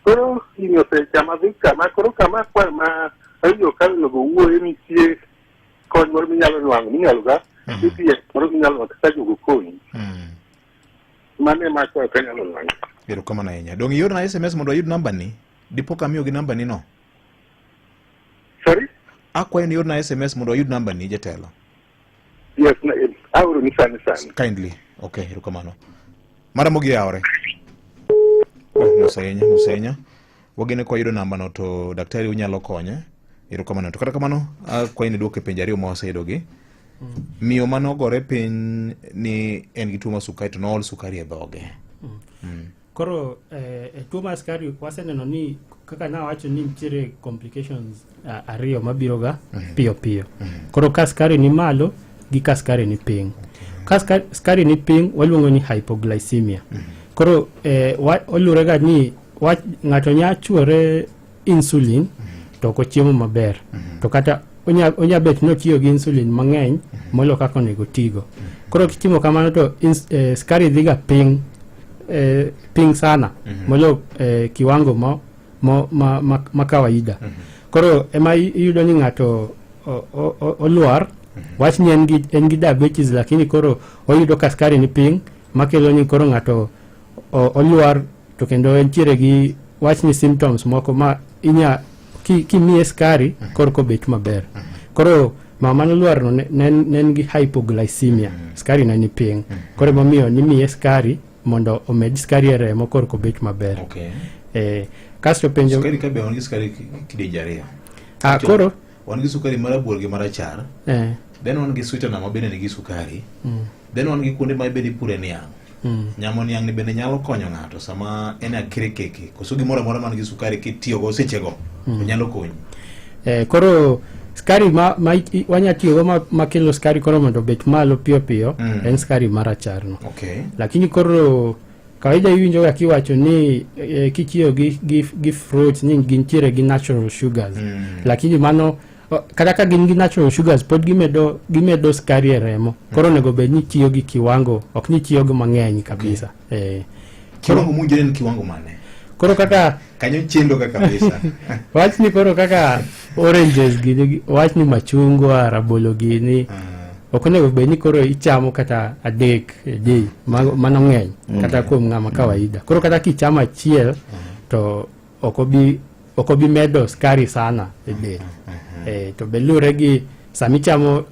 koro ino se chama vika ma koro kama kwa ma ayo kan lo go emisie kon moro minyalo nwang minyalo ga ipie moro minyalo kata jugo koni mane ma ko kanyalo nwang pero kama na yenya dong yor na SMS mondo ayud namba ni dipo kamiyo gi namba ni no sorry akwa yor na SMS mondo ayud namba ni jatelo yes na awro ni sana kindly okay ero kamano mara mogi awre musenya wagene kwa yudo namba no to daktari unyalo konye ero kamano to kata kamano kwa ini duoke penjari mo oseyudo gi miyo mano gore piny ni en gi tuo mar sukari to nool sukari e dhoge koro tuo mar sukari waseneno ni kaka na wacho ni nitiere complications ariyo mabiro ga piyo koro ka sukari ni malo gi ka sukari ni piny ka sukari ni piny waluongo ni hypoglycemia koro olure ga ni ng'ato nya chuore insulin to ko chiemo maber to kata onya bet no tiyo gi insulin mang'eny molo kaka onego tigo koro kitimo kamano to sukari dhiga piny sana molo kiwango ma kawaida koro ema iyudo ni ng'ato oluar wach ni en gi diabetes lakini koro oyudo ka sukari ni piny makelo ni koro ng'ato oluar to kendo entiere gi wach ni symptoms moko ma inya kimiye sukari koro ko bet maber koro mama noluar no nen gi hypoglycemia sukari na ni piny koro mamiyo ni miye sukari mondo omed sukari e remo koro ko bet maber kasto penjo sukari ka be on gi sukari kidejariyo koro on gi sukari marabuor gi marachar then on gi sweetener ma bende nigi sukari then on gi kuonde ma bende pure niang nyamo niang ni bende nyalo konyo ng'ato sama en akire keke koso gimoro amora man gi sukari kitiyo go sechego nyalo konyi koro sukari ma wanya tiyo go makelo sukari koro mondo bet malo piyo en sukari marachar no lakini koro kawaida iwinjo ga kiwacho ni kitiyo gi fruits ni gintiere gi natural sugars lakini mano kata ka gin gi natural sugars pod gimedo sukari e remo koro nego bed ni tiyo gi kiwango ok ni tiyo go mang'eny kabisa kiwango munjere ni kiwango mane koro kaka kanyo chendo kaka kabisa wach ni koro kaka oranges gini wach ni machungwa rabolo gini okonego bed ni koro ichamo kata adek day mano ng'eny kata kuom ng'ama kawaida koro kata kichamo achiel to okobi medo sukari sana e del to belure gi samichamo